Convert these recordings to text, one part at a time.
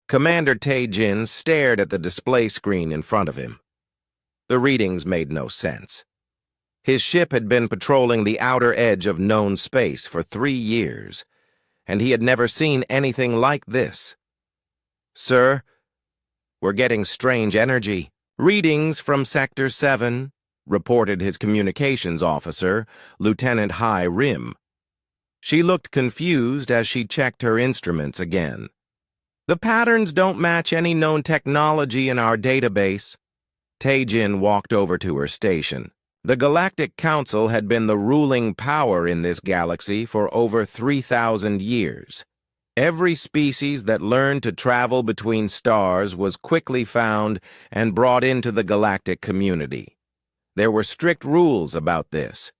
Commander Tae-jin stared at the display screen in front of him. The readings made no sense. His ship had been patrolling the outer edge of known space for 3 years, and he had never seen anything like this. "Sir, we're getting strange energy. Readings from Sector 7, reported his communications officer, Lieutenant Hai Rim. She looked confused as she checked her instruments again. "The patterns don't match any known technology in our database." Tae-jin walked over to her station. The Galactic Council had been the ruling power in this galaxy for over 3,000 years. Every species that learned to travel between stars was quickly found and brought into the galactic community. There were strict rules about this.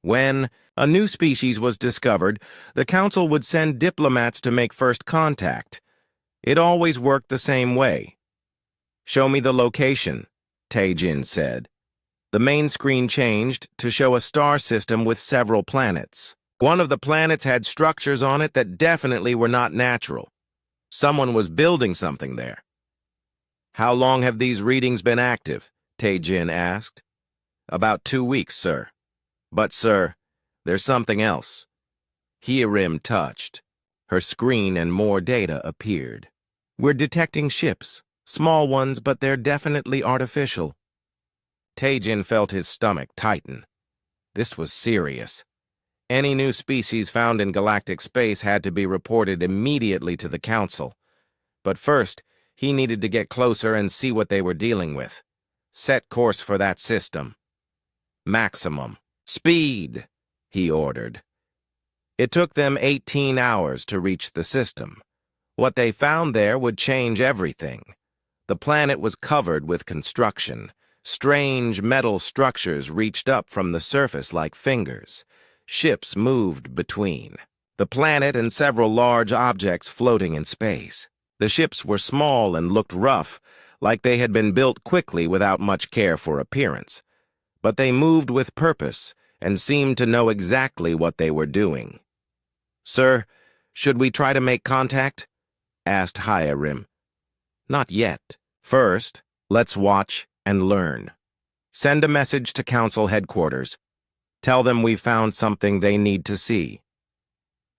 When a new species was discovered, the Council would send diplomats to make first contact. It always worked the same way. "Show me the location," Tae-jin said. The main screen changed to show a star system with several planets. One of the planets had structures on it that definitely were not natural. Someone was building something there. "How long have these readings been active?" Tae-jin asked. "About 2 weeks, sir." "But, sir, there's something else." Hyerim touched. Her screen and more data appeared. "We're detecting ships. Small ones, but they're definitely artificial." Tae-jin felt his stomach tighten. This was serious. Any new species found in galactic space had to be reported immediately to the Council. But first, he needed to get closer and see what they were dealing with. Set course for that system. "Maximum speed," he ordered. It took them 18 hours to reach the system. What they found there would change everything. The planet was covered with construction. Strange metal structures reached up from the surface like fingers. Ships moved between the planet and several large objects floating in space. The ships were small and looked rough, like they had been built quickly without much care for appearance. But they moved with purpose and seemed to know exactly what they were doing. "Sir, should we try to make contact?" asked Hyerim. "Not yet. First, let's watch and learn. Send a message to Council headquarters. Tell them we found something they need to see."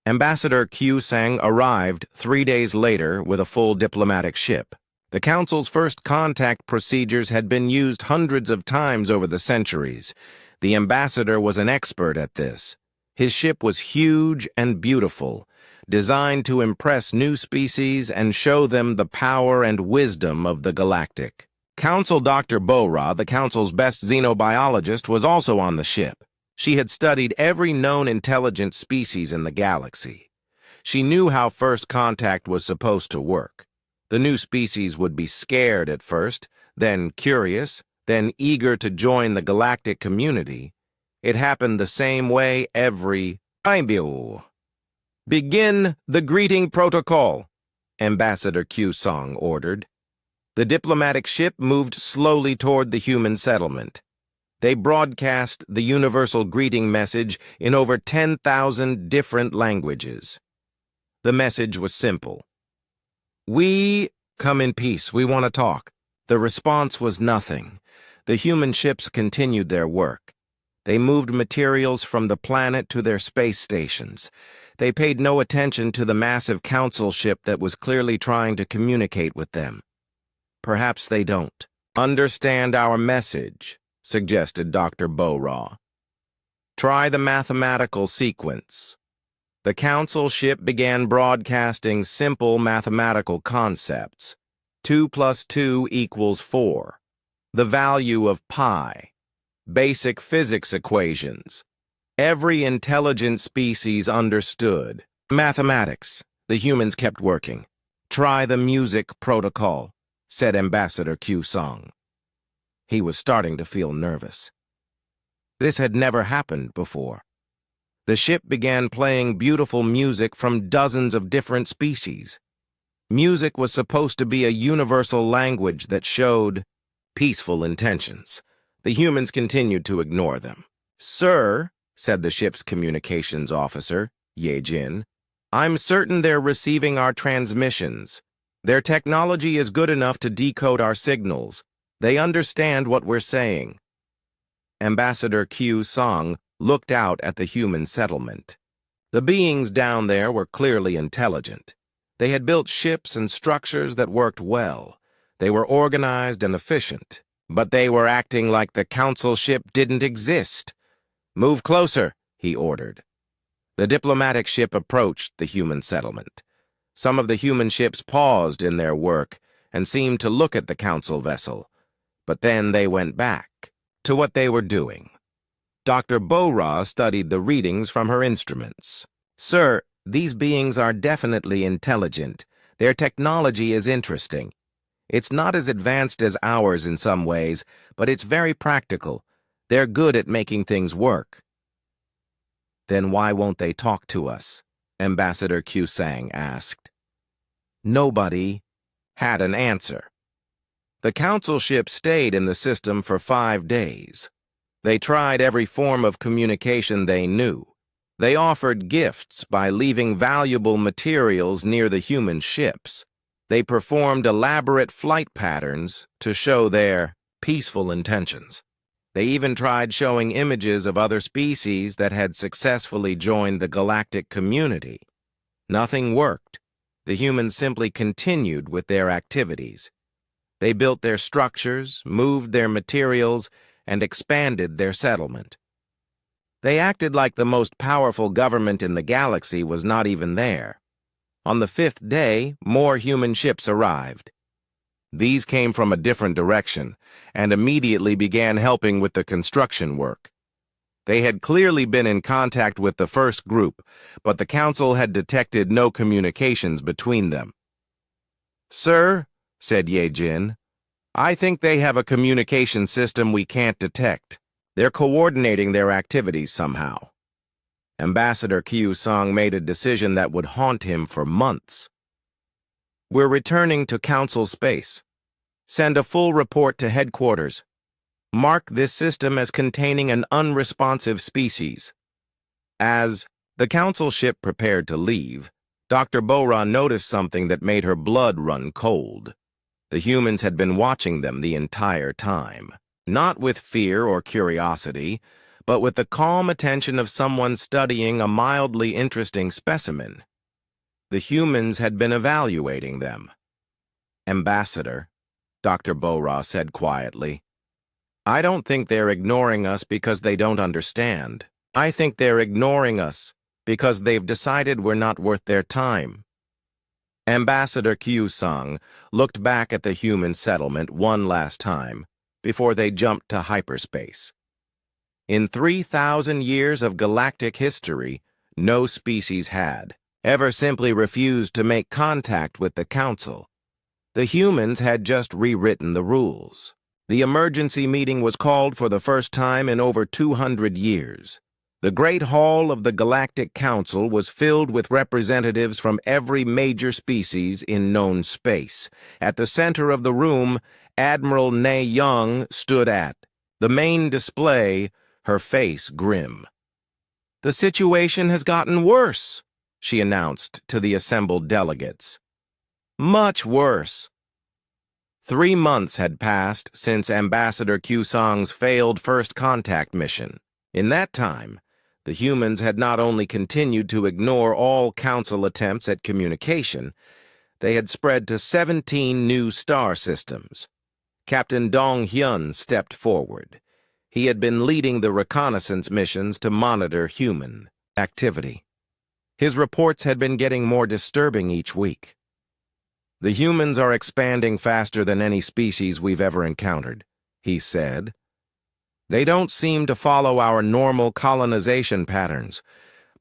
Ambassador Q-Sang arrived 3 days later with a full diplomatic ship. The Council's first contact procedures had been used hundreds of times over the centuries. The ambassador was an expert at this. His ship was huge and beautiful, designed to impress new species and show them the power and wisdom of the galactic. Council Dr. Bora, the Council's best xenobiologist, was also on the ship. She had studied every known intelligent species in the galaxy. She knew how first contact was supposed to work. The new species would be scared at first, then curious, then eager to join the galactic community. It happened the same way every time. "Begin the greeting protocol," Ambassador Q-Song ordered. The diplomatic ship moved slowly toward the human settlement. They broadcast the universal greeting message in over 10,000 different languages. The message was simple. "We come in peace. We want to talk." The response was nothing. The human ships continued their work. They moved materials from the planet to their space stations. They paid no attention to the massive council ship that was clearly trying to communicate with them. "Perhaps they don't understand our message," suggested Dr. Bora. "Try the mathematical sequence." The council ship began broadcasting simple mathematical concepts. 2 + 2 = 4. The value of pi. Basic physics equations. Every intelligent species understood. Mathematics. The humans kept working. "Try the music protocol," said Ambassador Q-Song. He was starting to feel nervous. This had never happened before. The ship began playing beautiful music from dozens of different species. Music was supposed to be a universal language that showed peaceful intentions. The humans continued to ignore them. "Sir," said the ship's communications officer, Ye-jin, "I'm certain they're receiving our transmissions. Their technology is good enough to decode our signals. They understand what we're saying. Ambassador Q Song looked out at the human settlement. The beings down there were clearly intelligent. They had built ships and structures that worked well. They were organized and efficient, but they were acting like the council ship didn't exist. "Move closer," he ordered. The diplomatic ship approached the human settlement. Some of the human ships paused in their work and seemed to look at the council vessel, but then they went back to what they were doing. Dr. Bora studied the readings from her instruments. "Sir, these beings are definitely intelligent. Their technology is interesting. It's not as advanced as ours in some ways, but it's very practical. They're good at making things work." "Then why won't they talk to us?" Ambassador Q-Sang asked. Nobody had an answer. The council ship stayed in the system for 5 days. They tried every form of communication they knew. They offered gifts by leaving valuable materials near the human ships. They performed elaborate flight patterns to show their peaceful intentions. They even tried showing images of other species that had successfully joined the galactic community. Nothing worked. The humans simply continued with their activities. They built their structures, moved their materials, and expanded their settlement. They acted like the most powerful government in the galaxy was not even there. On the 5th day, more human ships arrived. These came from a different direction and immediately began helping with the construction work. They had clearly been in contact with the first group, but the council had detected no communications between them. "Sir," said Ye Jin, "I think they have a communication system we can't detect. They're coordinating their activities somehow." Ambassador Q Song made a decision that would haunt him for months. "We're returning to council space. Send a full report to headquarters. Mark this system as containing an unresponsive species." As the council ship prepared to leave, Dr. Bora noticed something that made her blood run cold. The humans had been watching them the entire time, not with fear or curiosity, but with the calm attention of someone studying a mildly interesting specimen. The humans had been evaluating them. "Ambassador," Dr. Bora said quietly, "I don't think they're ignoring us because they don't understand. I think they're ignoring us because they've decided we're not worth their time." Ambassador Q-Sung looked back at the human settlement one last time before they jumped to hyperspace. In 3,000 years of galactic history, no species had ever simply refused to make contact with the Council. The humans had just rewritten the rules. The emergency meeting was called for the first time in over 200 years. The Great Hall of the Galactic Council was filled with representatives from every major species in known space. At the center of the room, Admiral Ne Young stood at the main display, her face grim. "The situation has gotten worse," she announced to the assembled delegates. "Much worse." 3 months had passed since Ambassador Q-Song's failed first contact mission. In that time, the humans had not only continued to ignore all Council attempts at communication, they had spread to 17 new star systems. Captain Dong Hyun stepped forward. He had been leading the reconnaissance missions to monitor human activity. His reports had been getting more disturbing each week. "The humans are expanding faster than any species we've ever encountered," he said. "They don't seem to follow our normal colonization patterns.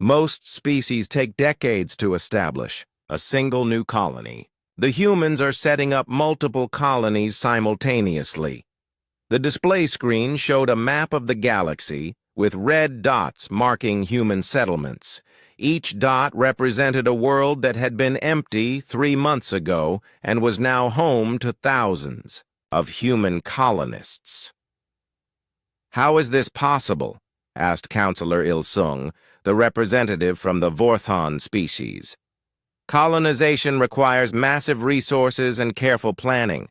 Most species take decades to establish a single new colony. The humans are setting up multiple colonies simultaneously." The display screen showed a map of the galaxy with red dots marking human settlements. Each dot represented a world that had been empty 3 months ago and was now home to thousands of human colonists. "How is this possible?" asked Counselor Il-sung, the representative from the Vorthon species. Colonization requires massive resources and careful planning.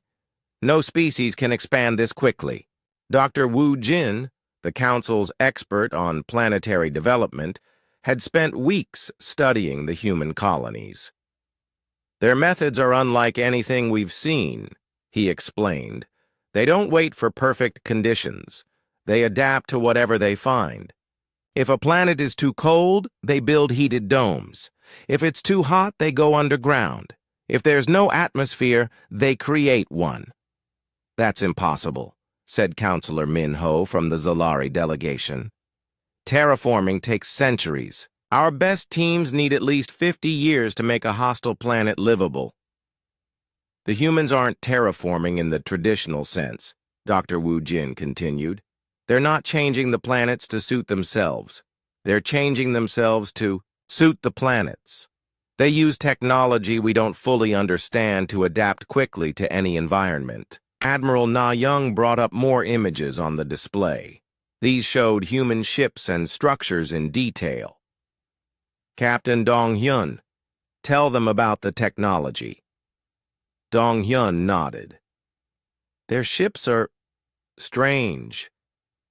No species can expand this quickly. Dr. Wu Jin, the Council's expert on planetary development, had spent weeks studying the human colonies. Their methods are unlike anything we've seen, he explained. They don't wait for perfect conditions. They adapt to whatever they find. If a planet is too cold, they build heated domes. If it's too hot, they go underground. If there's no atmosphere, they create one. That's impossible, said Counselor Min Ho from the Zalari delegation. Terraforming takes centuries. Our best teams need at least 50 years to make a hostile planet livable. The humans aren't terraforming in the traditional sense, Dr. Wu Jin continued. They're not changing the planets to suit themselves. They're changing themselves to suit the planets. They use technology we don't fully understand to adapt quickly to any environment. Admiral Na Young brought up more images on the display. These showed human ships and structures in detail. Captain Dong Hyun, tell them about the technology. Dong Hyun nodded. Their ships are strange.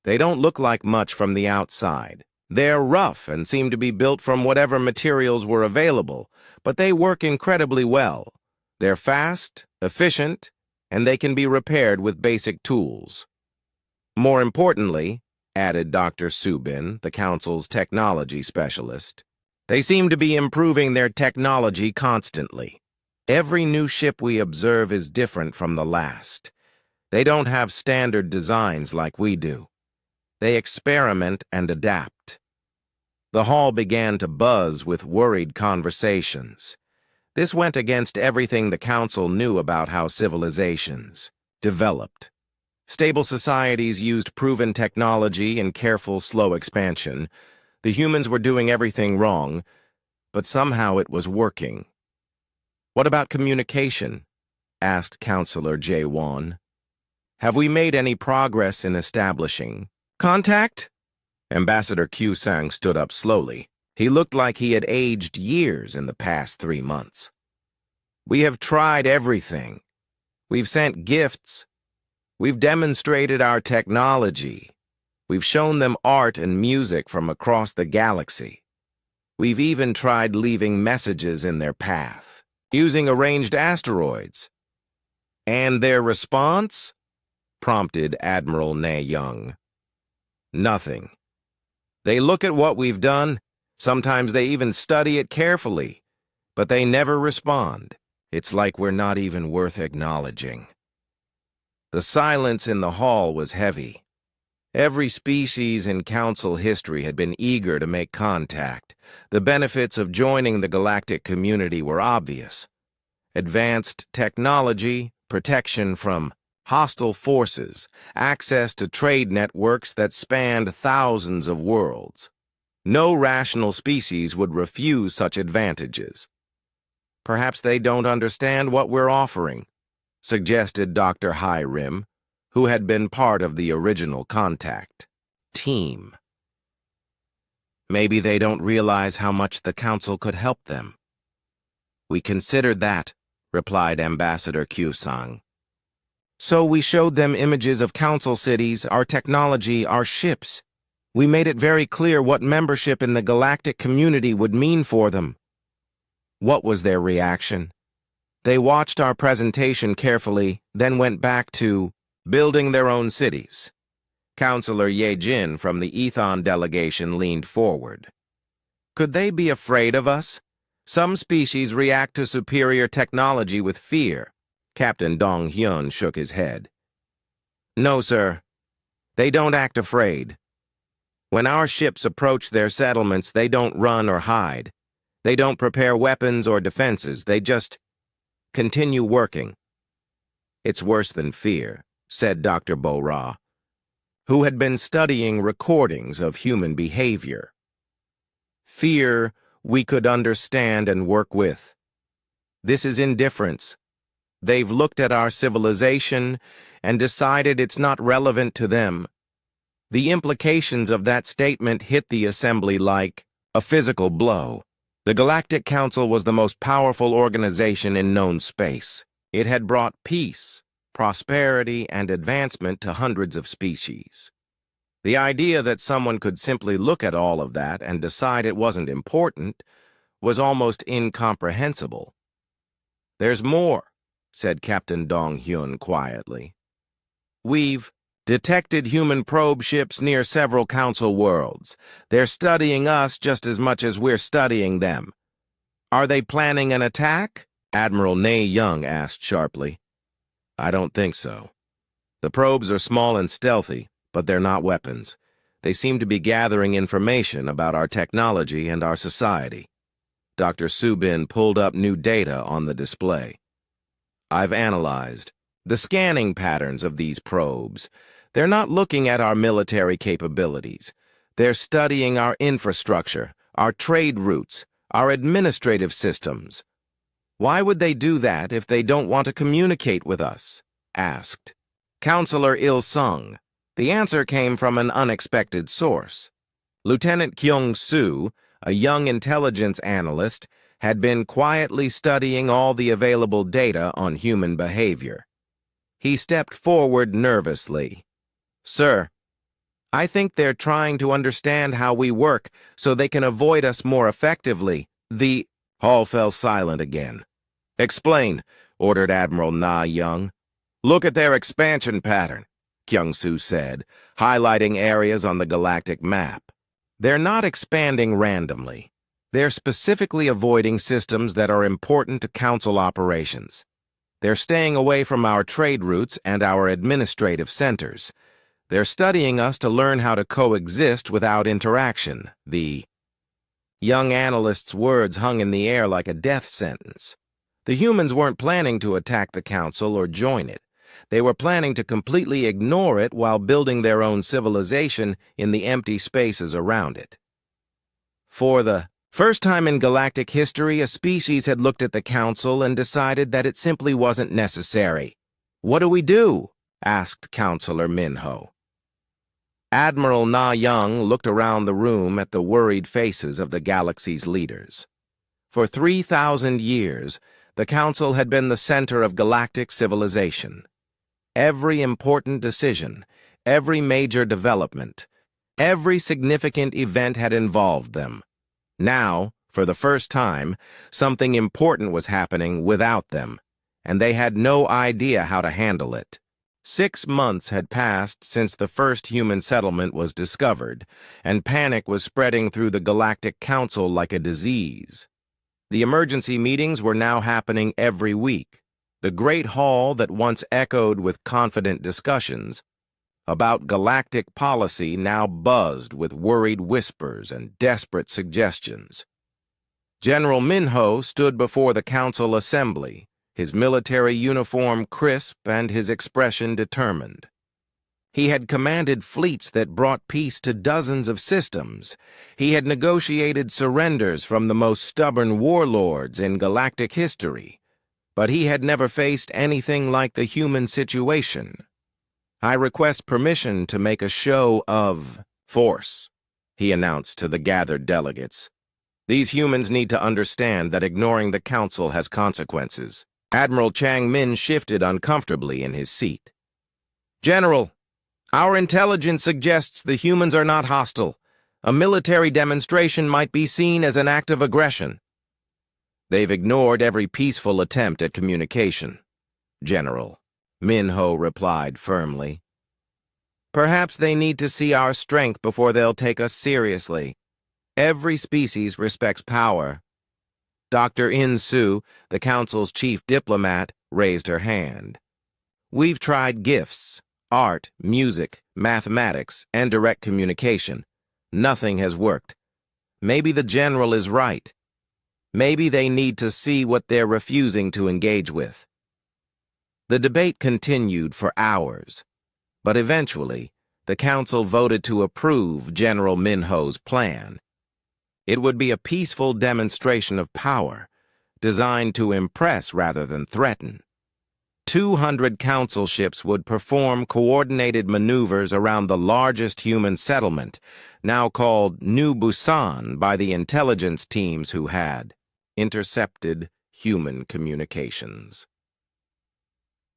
They don't look like much from the outside. They're rough and seem to be built from whatever materials were available, but they work incredibly well. They're fast, efficient, and they can be repaired with basic tools. More importantly, added Dr. Subin, the Council's technology specialist, they seem to be improving their technology constantly. Every new ship we observe is different from the last. They don't have standard designs like we do. They experiment and adapt. The hall began to buzz with worried conversations. This went against everything the Council knew about how civilizations developed. Stable societies used proven technology and careful, slow expansion. The humans were doing everything wrong, but somehow it was working. What about communication? Asked Counselor Jae-won. Have we made any progress in establishing contact? Ambassador Q-sang stood up slowly. He looked like he had aged years in the past 3 months. We have tried everything. We've sent gifts. We've demonstrated our technology. We've shown them art and music from across the galaxy. We've even tried leaving messages in their path, using arranged asteroids. And their response? Prompted Admiral Na Young. Nothing. They look at what we've done. Sometimes they even study it carefully, but they never respond. It's like we're not even worth acknowledging. The silence in the hall was heavy. Every species in Council history had been eager to make contact. The benefits of joining the galactic community were obvious. Advanced technology, protection from hostile forces, access to trade networks that spanned thousands of worlds. No rational species would refuse such advantages. Perhaps they don't understand what we're offering, suggested Dr. Hi-Rim, who had been part of the original contact team. Maybe they don't realize how much the Council could help them. We considered that, replied Ambassador Q-sang. So we showed them images of Council cities, our technology, our ships. We made it very clear what membership in the galactic community would mean for them. What was their reaction? They watched our presentation carefully, then went back to building their own cities. Counselor Ye Jin from the Ethon delegation leaned forward. Could they be afraid of us? Some species react to superior technology with fear. Captain Dong Hyun shook his head. No, sir. They don't act afraid. When our ships approach their settlements, they don't run or hide. They don't prepare weapons or defenses. They just continue working. It's worse than fear, said Dr. Bo-Ra, who had been studying recordings of human behavior. Fear we could understand and work with. This is indifference. They've looked at our civilization and decided it's not relevant to them. The implications of that statement hit the assembly like a physical blow. The Galactic Council was the most powerful organization in known space. It had brought peace, prosperity, and advancement to hundreds of species. The idea that someone could simply look at all of that and decide it wasn't important was almost incomprehensible. "There's more," said Captain Dong Hyun quietly. "We've detected human probe ships near several Council worlds. They're studying us just as much as we're studying them." "Are they planning an attack?" Admiral Nae Young asked sharply. "I don't think so. The probes are small and stealthy, but they're not weapons. They seem to be gathering information about our technology and our society." Dr. Subin pulled up new data on the display. "I've analyzed the scanning patterns of these probes. They're not looking at our military capabilities. They're studying our infrastructure, our trade routes, our administrative systems." "Why would they do that if they don't want to communicate with us?" asked Counselor Il-sung. The answer came from an unexpected source. Lieutenant Kyung-soo, a young intelligence analyst, had been quietly studying all the available data on human behavior. He stepped forward nervously. "Sir, I think they're trying to understand how we work so they can avoid us more effectively." The hall fell silent again. "Explain," ordered Admiral Na Young. "Look at their expansion pattern," Kyung-soo said, highlighting areas on the galactic map. "They're not expanding randomly. They're specifically avoiding systems that are important to Council operations. They're staying away from our trade routes and our administrative centers. They're studying us to learn how to coexist without interaction." The young analyst's words hung in the air like a death sentence. The humans weren't planning to attack the Council or join it. They were planning to completely ignore it while building their own civilization in the empty spaces around it. For the first time in galactic history, a species had looked at the Council and decided that it simply wasn't necessary. "What do we do?" asked Counselor Minho. Admiral Na Young looked around the room at the worried faces of the galaxy's leaders. For 3,000 years, the Council had been the center of galactic civilization. Every important decision, every major development, every significant event had involved them. Now, for the first time, something important was happening without them, and they had no idea how to handle it. 6 months had passed since the first human settlement was discovered, and panic was spreading through the Galactic Council like a disease. The emergency meetings were now happening every week. The great hall that once echoed with confident discussions about galactic policy now buzzed with worried whispers and desperate suggestions. General Minho stood before the Council assembly, his military uniform crisp and his expression determined. He had commanded fleets that brought peace to dozens of systems. He had negotiated surrenders from the most stubborn warlords in galactic history. But he had never faced anything like the human situation. "I request permission to make a show of force," he announced to the gathered delegates. "These humans need to understand that ignoring the Council has consequences." Admiral Chang Min shifted uncomfortably in his seat. "General, our intelligence suggests the humans are not hostile. A military demonstration might be seen as an act of aggression." "They've ignored every peaceful attempt at communication, General," Minho replied firmly. "Perhaps they need to see our strength before they'll take us seriously. Every species respects power." Dr. In-soo, the Council's chief diplomat, raised her hand. "We've tried gifts, art, music, mathematics, and direct communication. Nothing has worked. Maybe the General is right. Maybe they need to see what they're refusing to engage with." The debate continued for hours, but eventually, the Council voted to approve General Minho's plan. It would be a peaceful demonstration of power, designed to impress rather than threaten. 200 council ships would perform coordinated maneuvers around the largest human settlement, now called New Busan by the intelligence teams who had intercepted human communications.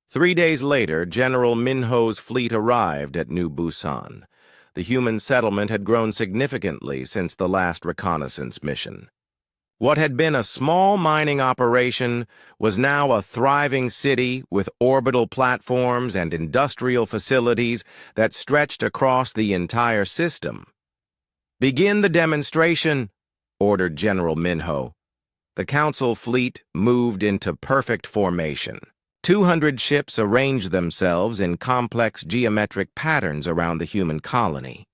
3 days later, General Minho's fleet arrived at New Busan. The human settlement had grown significantly since the last reconnaissance mission. What had been a small mining operation was now a thriving city with orbital platforms and industrial facilities that stretched across the entire system. "Begin the demonstration," ordered General Minho. The council fleet moved into perfect formation. 200 ships arranged themselves in complex geometric patterns around the human colony.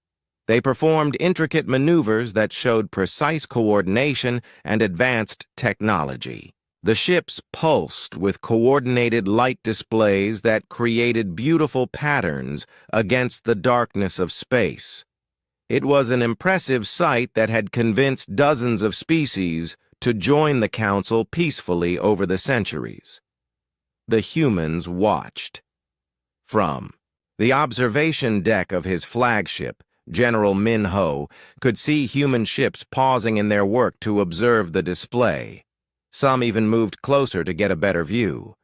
They performed intricate maneuvers that showed precise coordination and advanced technology. The ships pulsed with coordinated light displays that created beautiful patterns against the darkness of space. It was an impressive sight that had convinced dozens of species to join the council peacefully over the centuries. The humans watched. From the observation deck of his flagship, General Minho could see human ships pausing in their work to observe the display. Some even moved closer to get a better view.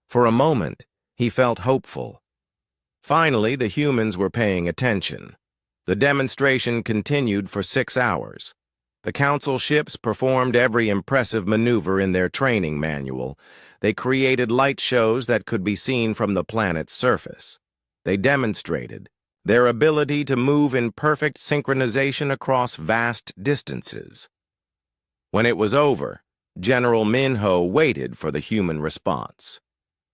For a moment, he felt hopeful. Finally, the humans were paying attention. The demonstration continued for 6 hours. The council ships performed every impressive maneuver in their training manual. They created light shows that could be seen from the planet's surface. They demonstrated their ability to move in perfect synchronization across vast distances. When it was over, General Minho waited for the human response.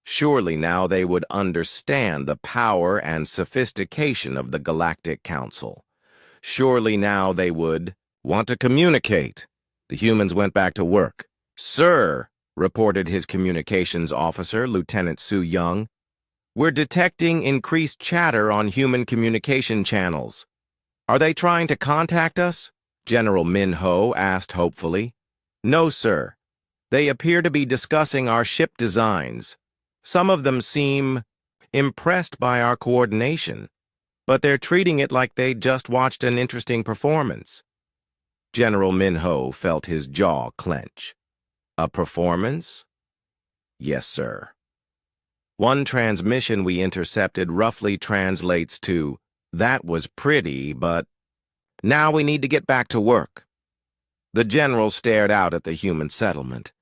Surely now they would understand the power and sophistication of the Galactic Council. Surely now they would want to communicate. The humans went back to work. "Sir," reported his communications officer, Lieutenant Su Young, "we're detecting increased chatter on human communication channels." "Are they trying to contact us?" General Minho asked hopefully. "No, sir. They appear to be discussing our ship designs. Some of them seem impressed by our coordination, but they're treating it like they just watched an interesting performance." General Minho felt his jaw clench. "A performance?" "Yes, sir. One transmission we intercepted roughly translates to, 'That was pretty, but now we need to get back to work.'" The general stared out at the human settlement.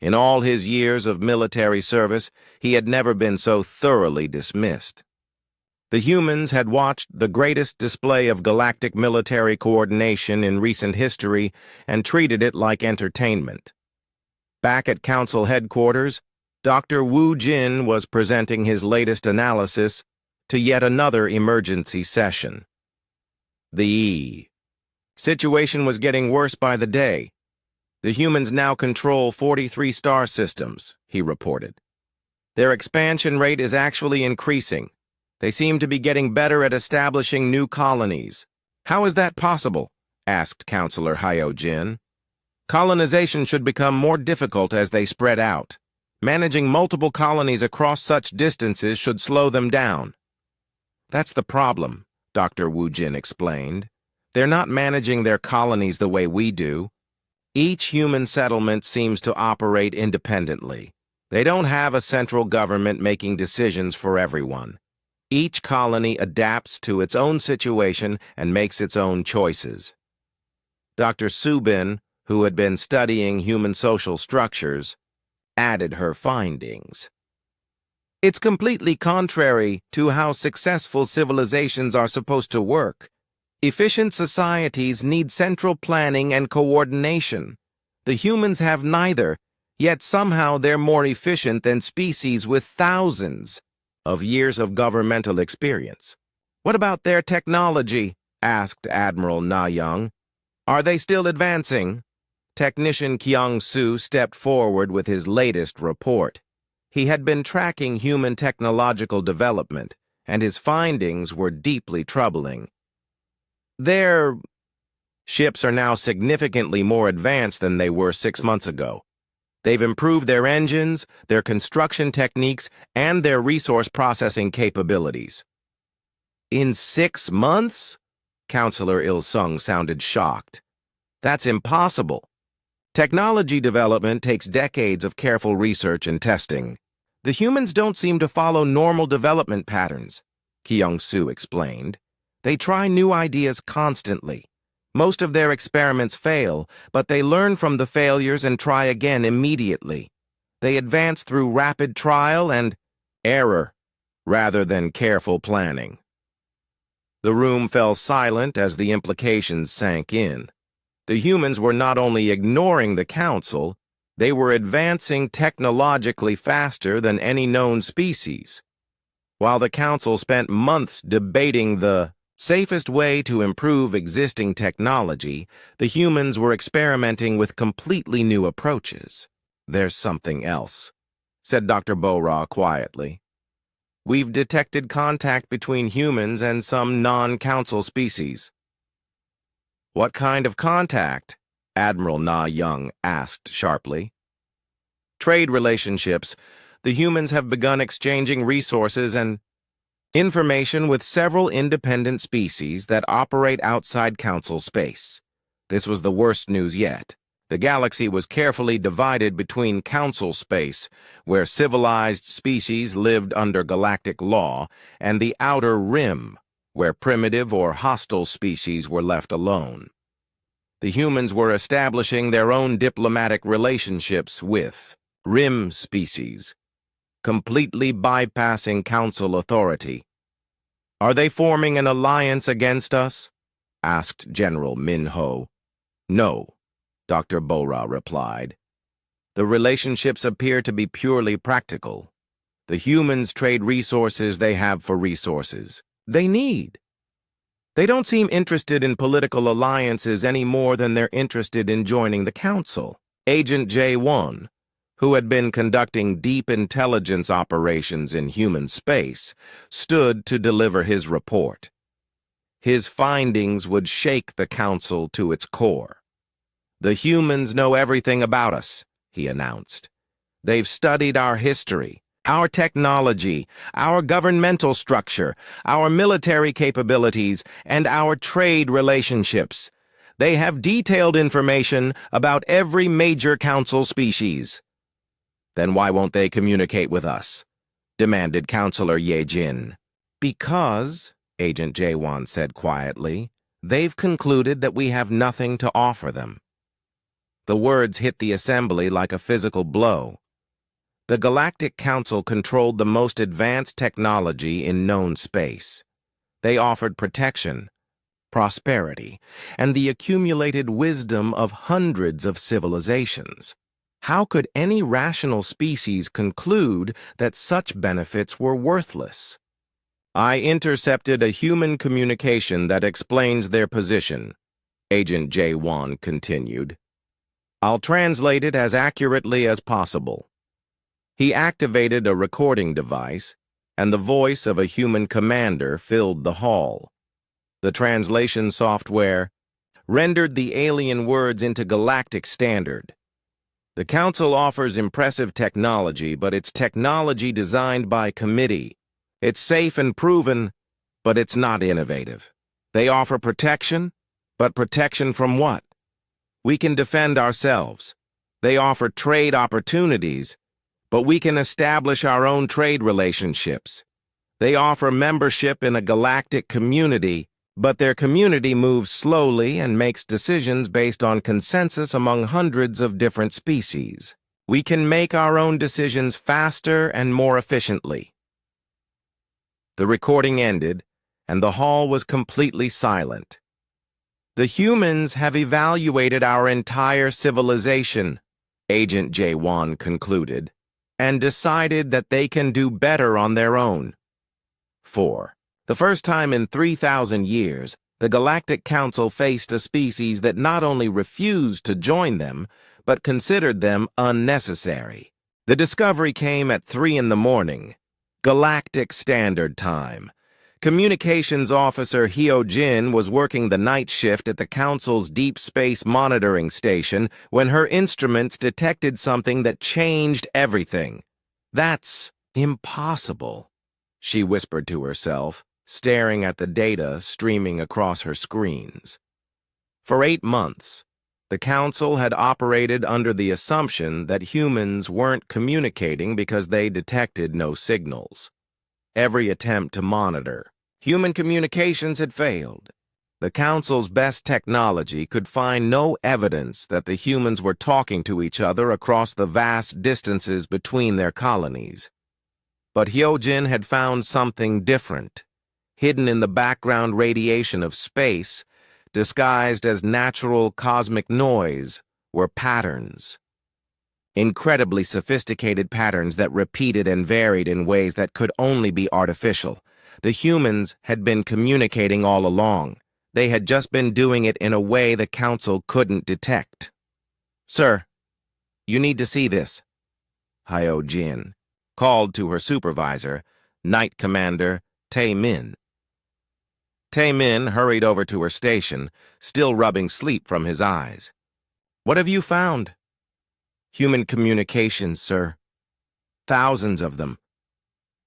In all his years of military service, he had never been so thoroughly dismissed. The humans had watched the greatest display of galactic military coordination in recent history and treated it like entertainment. Back at Council headquarters, Dr. Wu Jin was presenting his latest analysis to yet another emergency session. The situation was getting worse by the day. "The humans now control 43 star systems," he reported. "Their expansion rate is actually increasing. They seem to be getting better at establishing new colonies." "How is that possible?" asked Counselor Hyo Jin. "Colonization should become more difficult as they spread out. Managing multiple colonies across such distances should slow them down." "That's the problem," Dr. Wu Jin explained. "They're not managing their colonies the way we do. Each human settlement seems to operate independently. They don't have a central government making decisions for everyone. Each colony adapts to its own situation and makes its own choices." Dr. Subin, who had been studying human social structures, added her findings. "It's completely contrary to how successful civilizations are supposed to work. Efficient societies need central planning and coordination. The humans have neither, yet somehow they're more efficient than species with thousands of years of governmental experience." "What about their technology?" asked Admiral Na Young. "Are they still advancing?" Technician Kyung-soo stepped forward with his latest report. He had been tracking human technological development, and his findings were deeply troubling. "Their ships are now significantly more advanced than they were 6 months ago. They've improved their engines, their construction techniques, and their resource processing capabilities. In 6 months? Counselor Il-sung sounded shocked. That's impossible. Technology development takes decades of careful research and testing. The humans don't seem to follow normal development patterns, Kyung-soo explained. They try new ideas constantly. Most of their experiments fail, but they learn from the failures and try again immediately. They advance through rapid trial and error, rather than careful planning. The room fell silent as the implications sank in. The humans were not only ignoring the council, they were advancing technologically faster than any known species. While the council spent months debating the safest way to improve existing technology, the humans were experimenting with completely new approaches. There's something else, said Dr. Bo-ra quietly. We've detected contact between humans and some non-council species. What kind of contact? Admiral Na-young asked sharply. Trade relationships. The humans have begun exchanging resources and information with several independent species that operate outside Council space. This was the worst news yet. The galaxy was carefully divided between Council space, where civilized species lived under galactic law, and the Outer Rim, where primitive or hostile species were left alone. The humans were establishing their own diplomatic relationships with Rim species, completely bypassing Council authority. Are they forming an alliance against us? Asked General Min-ho. No, Dr. Bo-ra replied. The relationships appear to be purely practical. The humans trade resources they have for resources they need. They don't seem interested in political alliances any more than they're interested in joining the Council. Agent J1, who had been conducting deep intelligence operations in human space, stood to deliver his report. His findings would shake the Council to its core. The humans know everything about us, he announced. They've studied our history, our technology, our governmental structure, our military capabilities, and our trade relationships. They have detailed information about every major Council species. Then why won't they communicate with us? Demanded Counselor Ye-jin. Because, Agent Jaewon said quietly, they've concluded that we have nothing to offer them. The words hit the assembly like a physical blow. The Galactic Council controlled the most advanced technology in known space. They offered protection, prosperity, and the accumulated wisdom of hundreds of civilizations. How could any rational species conclude that such benefits were worthless? I intercepted a human communication that explains their position, Agent Jaewon continued. I'll translate it as accurately as possible. He activated a recording device, and the voice of a human commander filled the hall. The translation software rendered the alien words into galactic standard. The Council offers impressive technology, but it's technology designed by committee. It's safe and proven, but it's not innovative. They offer protection, but protection from what? We can defend ourselves. They offer trade opportunities, but we can establish our own trade relationships. They offer membership in a galactic community, but their community moves slowly and makes decisions based on consensus among hundreds of different species. We can make our own decisions faster and more efficiently. The recording ended, and the hall was completely silent. The humans have evaluated our entire civilization, Agent Jaewon concluded, and decided that they can do better on their own. For the first time in 3,000 years, the Galactic Council faced a species that not only refused to join them, but considered them unnecessary. The discovery came at 3 in the morning, Galactic Standard Time, Communications Officer Hyo-jin was working the night shift at the Council's Deep Space Monitoring Station when her instruments detected something that changed everything. "That's impossible," she whispered to herself, staring at the data streaming across her screens. For 8 months, the Council had operated under the assumption that humans weren't communicating because they detected no signals. Every attempt to monitor human communications had failed. The Council's best technology could find no evidence that the humans were talking to each other across the vast distances between their colonies. But Hyo-jin had found something different. Hidden in the background radiation of space, disguised as natural cosmic noise, were patterns. Incredibly sophisticated patterns that repeated and varied in ways that could only be artificial. The humans had been communicating all along. They had just been doing it in a way the Council couldn't detect. "Sir, you need to see this," Hyo-jin called to her supervisor, Knight Commander Tae-min. Tae-min hurried over to her station, still rubbing sleep from his eyes. "What have you found?" "Human communications, sir. Thousands of them.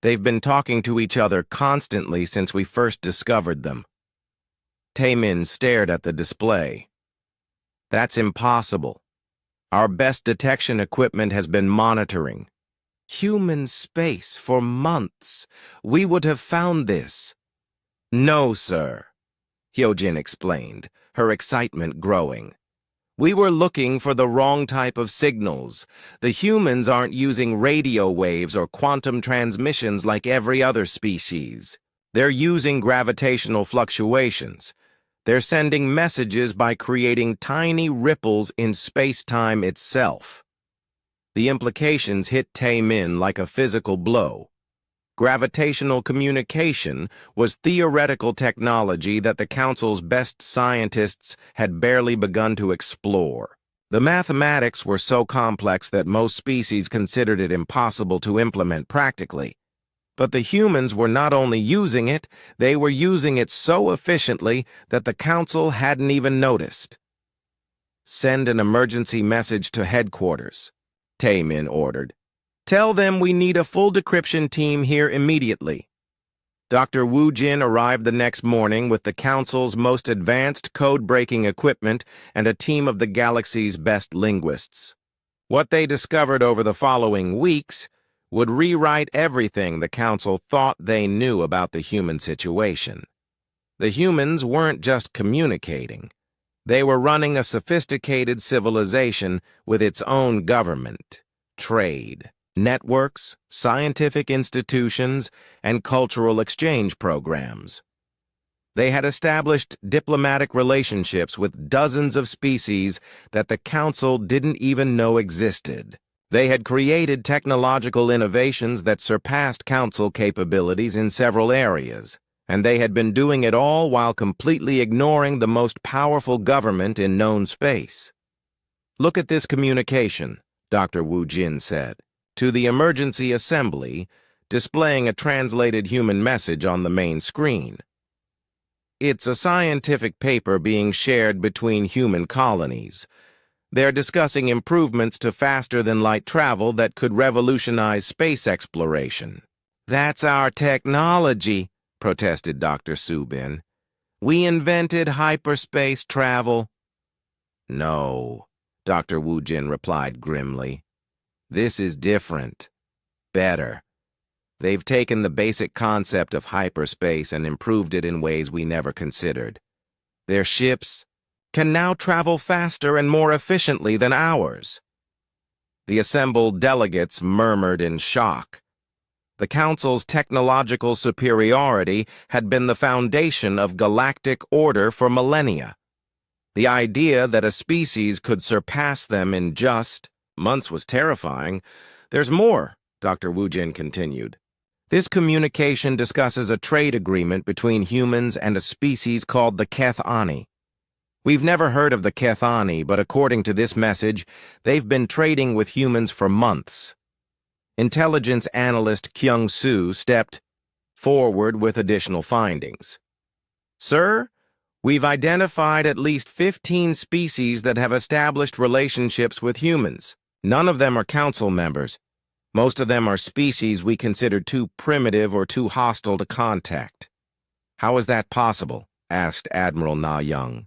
They've been talking to each other constantly since we first discovered them." Tae-min stared at the display. "That's impossible. Our best detection equipment has been monitoring human space for months. We would have found this." "No, sir," Hyo-jin explained, her excitement growing. "We were looking for the wrong type of signals. The humans aren't using radio waves or quantum transmissions like every other species. They're using gravitational fluctuations. They're sending messages by creating tiny ripples in space-time itself." The implications hit Tae-min like a physical blow. Gravitational communication was theoretical technology that the Council's best scientists had barely begun to explore. The mathematics were so complex that most species considered it impossible to implement practically. But the humans were not only using it, they were using it so efficiently that the Council hadn't even noticed. "Send an emergency message to headquarters," Tae-min ordered. "Tell them we need a full decryption team here immediately." Dr. Woo-jin arrived the next morning with the Council's most advanced code-breaking equipment and a team of the galaxy's best linguists. What they discovered over the following weeks would rewrite everything the Council thought they knew about the human situation. The humans weren't just communicating. They were running a sophisticated civilization with its own government, trade, networks, scientific institutions, and cultural exchange programs. They had established diplomatic relationships with dozens of species that the Council didn't even know existed. They had created technological innovations that surpassed Council capabilities in several areas, and they had been doing it all while completely ignoring the most powerful government in known space. "Look at this communication," Dr. Woo-jin said, to the emergency assembly, displaying a translated human message on the main screen. "It's a scientific paper being shared between human colonies. They're discussing improvements to faster-than-light travel that could revolutionize space exploration." "That's our technology," protested Dr. Subin. "We invented hyperspace travel." "No," Dr. Woo-jin replied grimly. "This is different. Better. They've taken the basic concept of hyperspace and improved it in ways we never considered. Their ships can now travel faster and more efficiently than ours." The assembled delegates murmured in shock. The Council's technological superiority had been the foundation of galactic order for millennia. The idea that a species could surpass them in just months was terrifying. "There's more," Dr. Woo-jin continued. "This communication discusses a trade agreement between humans and a species called the Kethani. We've never heard of the Kethani, but according to this message, they've been trading with humans for months." Intelligence analyst Kyung-soo stepped forward with additional findings. Sir, we've identified at least 15 species that have established relationships with humans. None of them are council members. Most of them are species we consider too primitive or too hostile to contact. How is that possible? Asked Admiral Na Young.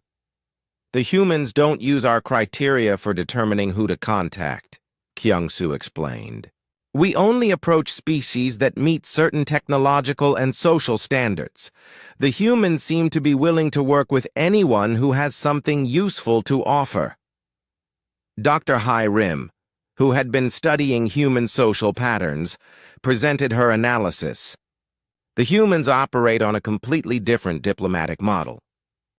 The humans don't use our criteria for determining who to contact, Kyung-soo explained. We only approach species that meet certain technological and social standards. The humans seem to be willing to work with anyone who has something useful to offer. Dr. Hai Rim, who had been studying human social patterns, presented her analysis. The humans operate on a completely different diplomatic model.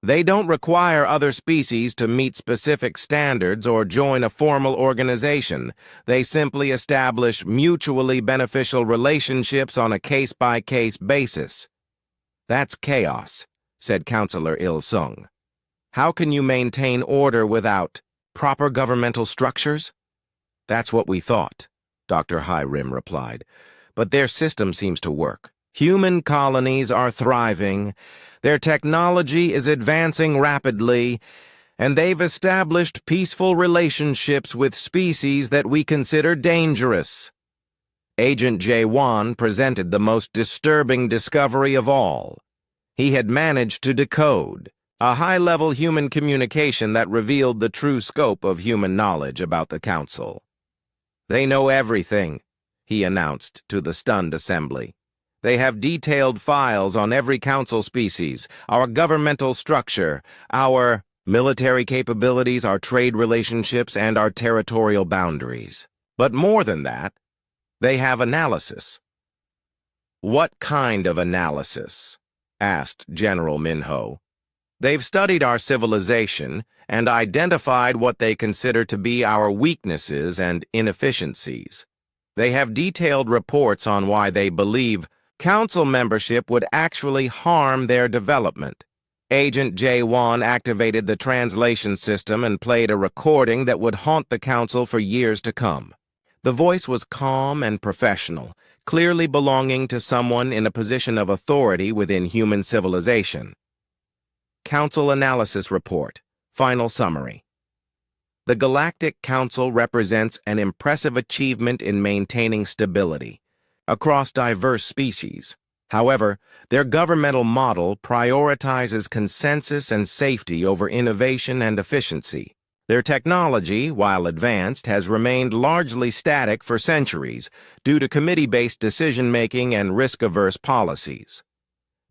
They don't require other species to meet specific standards or join a formal organization. They simply establish mutually beneficial relationships on a case-by-case basis. That's chaos, said Counselor Il-sung. How can you maintain order without proper governmental structures? That's what we thought, Dr. Hai Rim replied. But their system seems to work. Human colonies are thriving, their technology is advancing rapidly, and they've established peaceful relationships with species that we consider dangerous. Agent Jae-won presented the most disturbing discovery of all. He had managed to decode a high-level human communication that revealed the true scope of human knowledge about the Council. They know everything, he announced to the stunned assembly. They have detailed files on every council species, our governmental structure, our military capabilities, our trade relationships, and our territorial boundaries. But more than that, they have analysis. What kind of analysis? Asked General Minho. They've studied our civilization and identified what they consider to be our weaknesses and inefficiencies. They have detailed reports on why they believe Council membership would actually harm their development. Agent Jae-won activated the translation system and played a recording that would haunt the Council for years to come. The voice was calm and professional, clearly belonging to someone in a position of authority within human civilization. Council Analysis Report. Final Summary. The Galactic Council represents an impressive achievement in maintaining stability across diverse species. However, their governmental model prioritizes consensus and safety over innovation and efficiency. Their technology, while advanced, has remained largely static for centuries due to committee-based decision-making and risk-averse policies.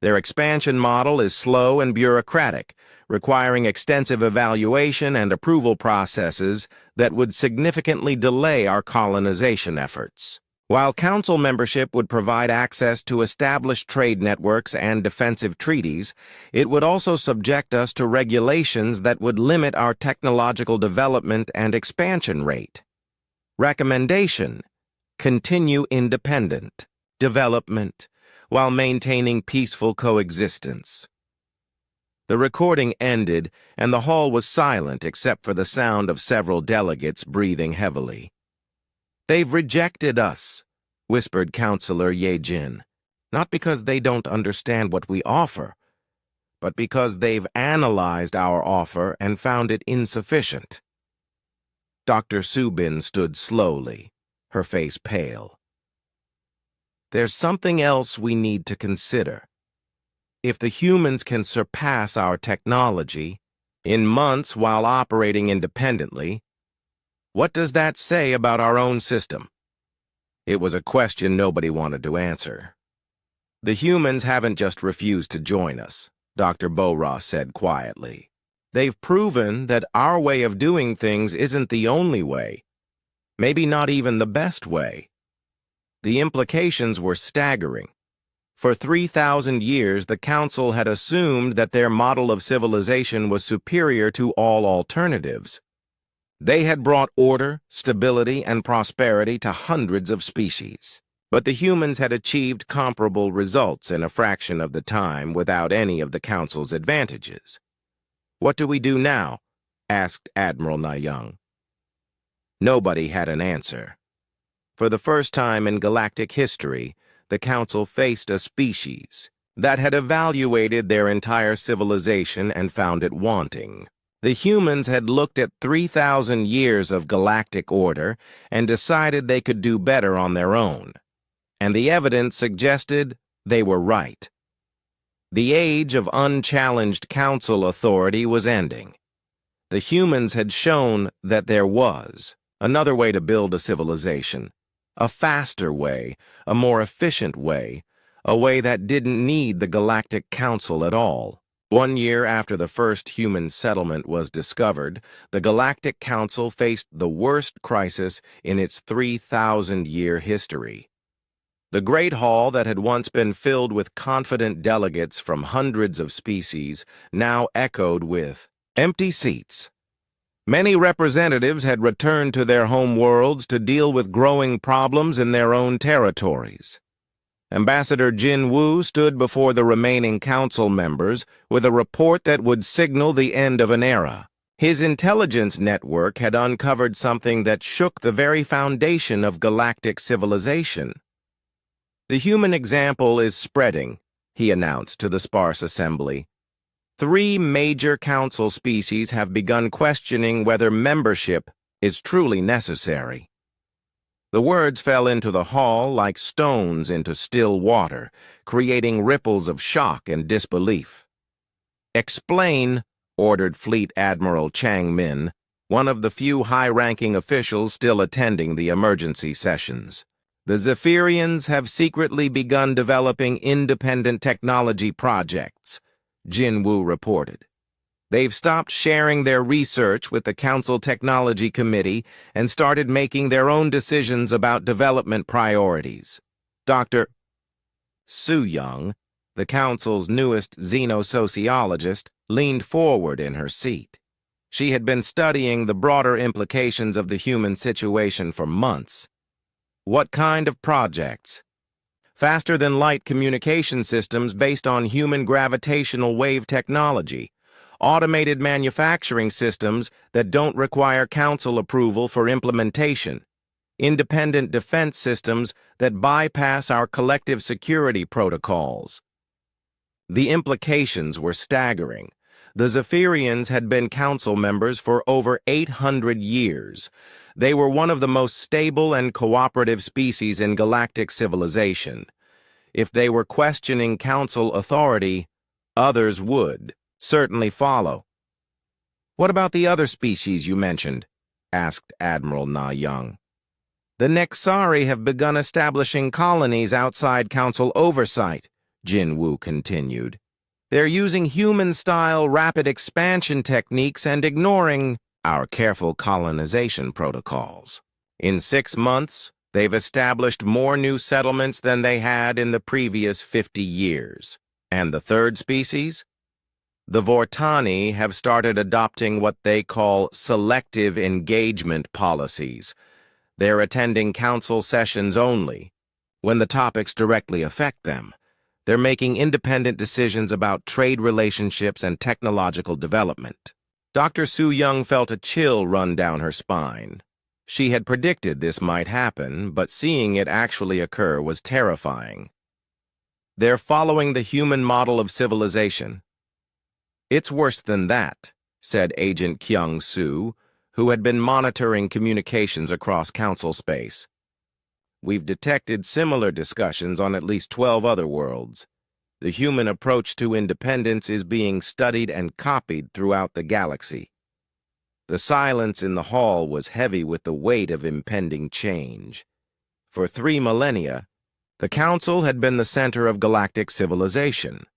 Their expansion model is slow and bureaucratic, requiring extensive evaluation and approval processes that would significantly delay our colonization efforts. While Council membership would provide access to established trade networks and defensive treaties, it would also subject us to regulations that would limit our technological development and expansion rate. Recommendation: continue independent development while maintaining peaceful coexistence. The recording ended, and the hall was silent except for the sound of several delegates breathing heavily. "They've rejected us," whispered Counselor Ye-jin, "not because they don't understand what we offer, but because they've analyzed our offer and found it insufficient." Dr. Subin stood slowly, her face pale. "There's something else we need to consider. If the humans can surpass our technology in months while operating independently, what does that say about our own system?" It was a question nobody wanted to answer. "The humans haven't just refused to join us," Dr. Bora said quietly. "They've proven that our way of doing things isn't the only way, maybe not even the best way." The implications were staggering. For 3,000 years, the Council had assumed that their model of civilization was superior to all alternatives. They had brought order, stability, and prosperity to hundreds of species. But the humans had achieved comparable results in a fraction of the time without any of the Council's advantages. "What do we do now?" asked Admiral Na Young. Nobody had an answer. For the first time in galactic history, the Council faced a species that had evaluated their entire civilization and found it wanting. The humans had looked at 3,000 years of galactic order and decided they could do better on their own. And the evidence suggested they were right. The age of unchallenged council authority was ending. The humans had shown that there was another way to build a civilization, a faster way, a more efficient way, a way that didn't need the Galactic Council at all. 1 year after the first human settlement was discovered, the Galactic Council faced the worst crisis in its 3,000-year history. The Great Hall that had once been filled with confident delegates from hundreds of species now echoed with empty seats. Many representatives had returned to their home worlds to deal with growing problems in their own territories. Ambassador Jin Woo stood before the remaining council members with a report that would signal the end of an era. His intelligence network had uncovered something that shook the very foundation of galactic civilization. "The human example is spreading," he announced to the sparse assembly. 3 major council species have begun questioning whether membership is truly necessary. The words fell into the hall like stones into still water, creating ripples of shock and disbelief. "Explain," ordered Fleet Admiral Chang Min, one of the few high-ranking officials still attending the emergency sessions. "The Zephyrians have secretly begun developing independent technology projects," Jin Woo reported. "They've stopped sharing their research with the Council Technology Committee and started making their own decisions about development priorities." Dr. Su Young, the Council's newest xenosociologist, leaned forward in her seat. She had been studying the broader implications of the human situation for months. "What kind of projects?" "Faster-than-light communication systems based on human gravitational wave technology, automated manufacturing systems that don't require council approval for implementation, independent defense systems that bypass our collective security protocols." The implications were staggering. The Zephyrians had been council members for over 800 years. They were one of the most stable and cooperative species in galactic civilization. If they were questioning council authority, others would certainly follow. "What about the other species you mentioned?" asked Admiral Na Young. "The Nexari have begun establishing colonies outside council oversight," Jin Woo continued. "They're using human-style rapid expansion techniques and ignoring our careful colonization protocols. In 6 months, they've established more new settlements than they had in the previous 50 years. And the third species? The Vortani have started adopting what they call selective engagement policies. They're attending council sessions only, when the topics directly affect them. They're making independent decisions about trade relationships and technological development." Dr. Su Young felt a chill run down her spine. She had predicted this might happen, but seeing it actually occur was terrifying. "They're following the human model of civilization." "It's worse than that," said Agent Kyung Soo, who had been monitoring communications across council space. "We've detected similar discussions on at least 12 other worlds. The human approach to independence is being studied and copied throughout the galaxy." The silence in the hall was heavy with the weight of impending change. For 3 millennia, the Council had been the center of galactic civilization.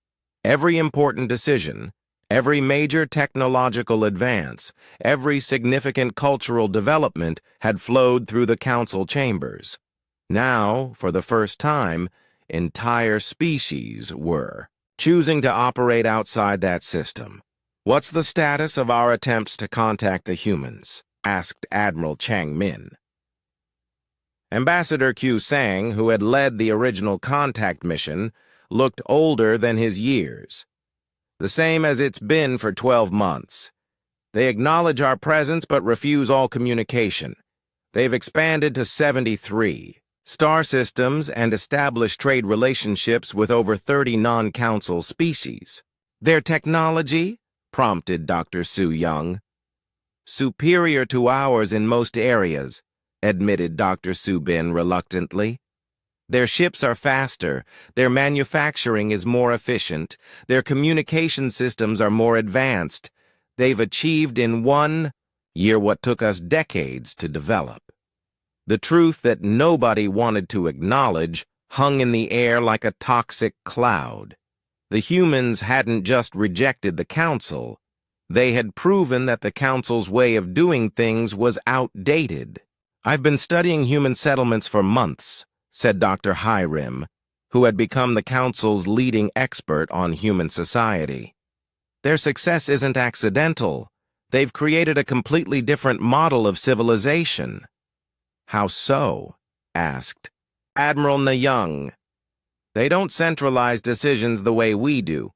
Every important decision, every major technological advance, every significant cultural development had flowed through the Council chambers. Now, for the first time, entire species were choosing to operate outside that system. "What's the status of our attempts to contact the humans?" asked Admiral Chang Min. Ambassador Q Sang, who had led the original contact mission, looked older than his years. "The same as it's been for 12 months. They acknowledge our presence but refuse all communication. They've expanded to 73. star systems, and established trade relationships with over 30 non-council species. Their technology, prompted Dr. Su Young. Superior to ours in most areas, admitted Dr. Su Bin reluctantly. Their ships are faster, their manufacturing is more efficient, their communication systems are more advanced. They've achieved in 1 year what took us decades to develop. The truth that nobody wanted to acknowledge hung in the air like a toxic cloud. The humans hadn't just rejected the Council. They had proven that the Council's way of doing things was outdated. "I've been studying human settlements for months," said Dr. Hiram, who had become the Council's leading expert on human society. "Their success isn't accidental. They've created a completely different model of civilization." "How so?" asked Admiral Nayung. "They don't centralize decisions the way we do.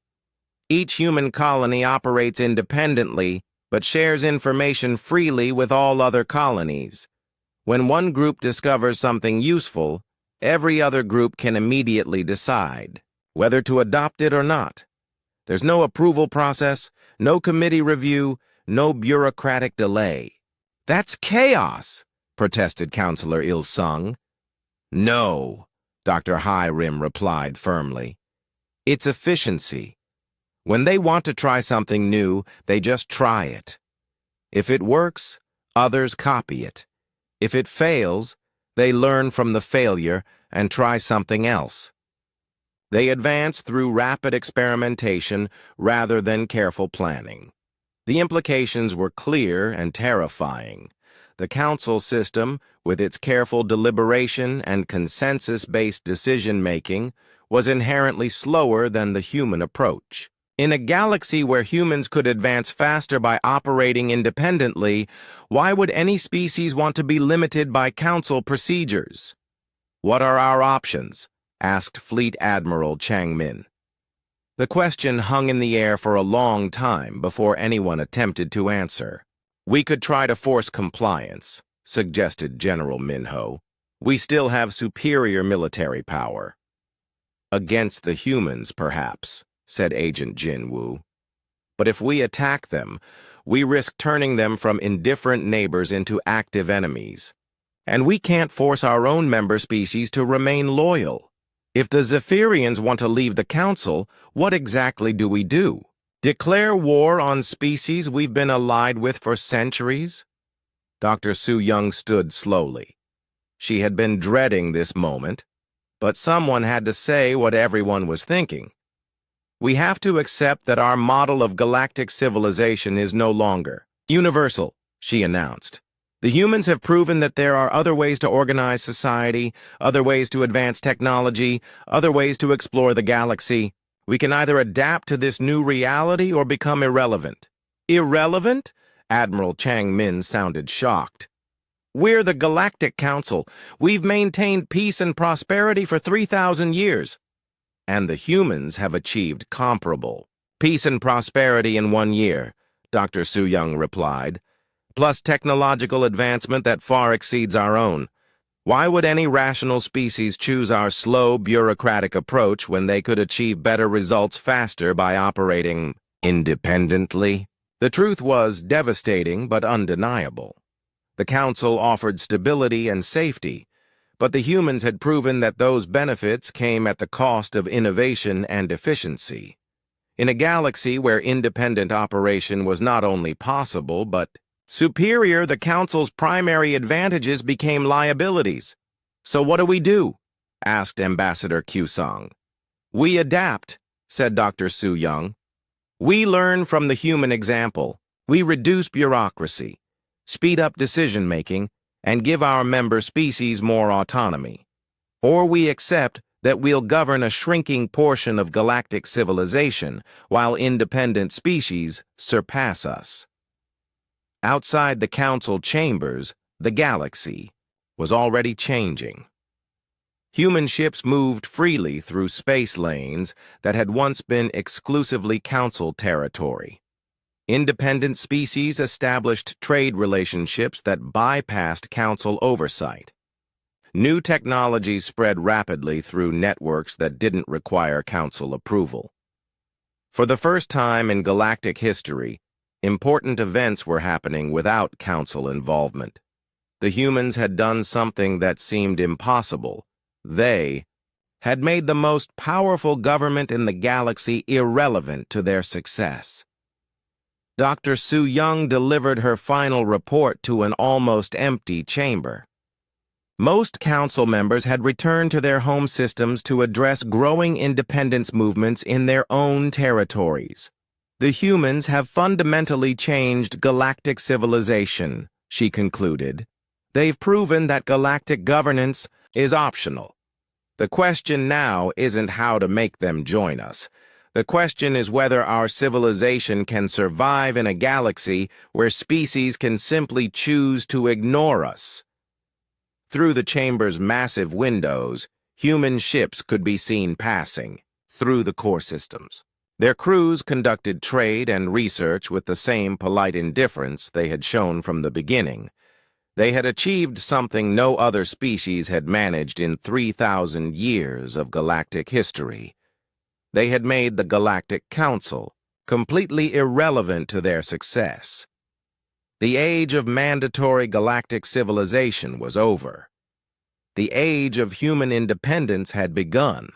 Each human colony operates independently, but shares information freely with all other colonies. When one group discovers something useful, every other group can immediately decide whether to adopt it or not. There's no approval process, no committee review, no bureaucratic delay." "That's chaos," protested Counselor Il-sung. "No," Dr. Hiram replied firmly. "It's efficiency. When they want to try something new, they just try it. If it works, others copy it. If it fails, they learn from the failure and try something else. They advance through rapid experimentation rather than careful planning." The implications were clear and terrifying. The Council system, with its careful deliberation and consensus-based decision-making, was inherently slower than the human approach. In a galaxy where humans could advance faster by operating independently, why would any species want to be limited by Council procedures? "What are our options?" asked Fleet Admiral Chang Min. The question hung in the air for a long time before anyone attempted to answer. "We could try to force compliance," suggested General Minho. "We still have superior military power." "Against the humans, perhaps," said Agent Jin Woo. "But if we attack them, we risk turning them from indifferent neighbors into active enemies. And we can't force our own member species to remain loyal. If the Zephyrians want to leave the Council, what exactly do we do? Declare war on species we've been allied with for centuries?" Dr. Su Young stood slowly. She had been dreading this moment, but someone had to say what everyone was thinking. "We have to accept that our model of galactic civilization is no longer universal," she announced. "The humans have proven that there are other ways to organize society, other ways to advance technology, other ways to explore the galaxy. We can either adapt to this new reality or become irrelevant." "Irrelevant?" Admiral Chang Min sounded shocked. "We're the Galactic Council. We've maintained peace and prosperity for 3,000 years. And the humans have achieved comparable peace and prosperity in 1 year," Dr. Su Young replied, "plus technological advancement that far exceeds our own. Why would any rational species choose our slow, bureaucratic approach when they could achieve better results faster by operating independently?" The truth was devastating but undeniable. The Council offered stability and safety, but the humans had proven that those benefits came at the cost of innovation and efficiency. In a galaxy where independent operation was not only possible but superior, the Council's primary advantages became liabilities. "So what do we do?" asked Ambassador Q-Song. "We adapt," said Dr. Su Young. "We learn from the human example. We reduce bureaucracy, speed up decision-making, and give our member species more autonomy. Or we accept that we'll govern a shrinking portion of galactic civilization while independent species surpass us." Outside the Council chambers, the galaxy was already changing. Human ships moved freely through space lanes that had once been exclusively Council territory. Independent species established trade relationships that bypassed Council oversight. New technologies spread rapidly through networks that didn't require council approval. For the first time in galactic history, important events were happening without council involvement. The humans had done something that seemed impossible. They had made the most powerful government in the galaxy irrelevant to their success. Dr. Su Young delivered her final report to an almost empty chamber. Most council members had returned to their home systems to address growing independence movements in their own territories. The humans have fundamentally changed galactic civilization, she concluded. They've proven that galactic governance is optional. The question now isn't how to make them join us. The question is whether our civilization can survive in a galaxy where species can simply choose to ignore us. Through the chamber's massive windows, human ships could be seen passing through the core systems. Their crews conducted trade and research with the same polite indifference they had shown from the beginning. They had achieved something no other species had managed in 3,000 years of galactic history. They had made the Galactic Council completely irrelevant to their success. The age of mandatory galactic civilization was over. The age of human independence had begun.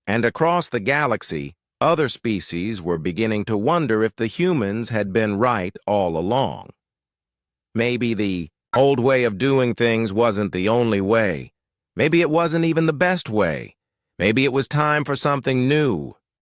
And across the galaxy, other species were beginning to wonder if the humans had been right all along. Maybe the old way of doing things wasn't the only way. Maybe it wasn't even the best way. Maybe it was time for something new.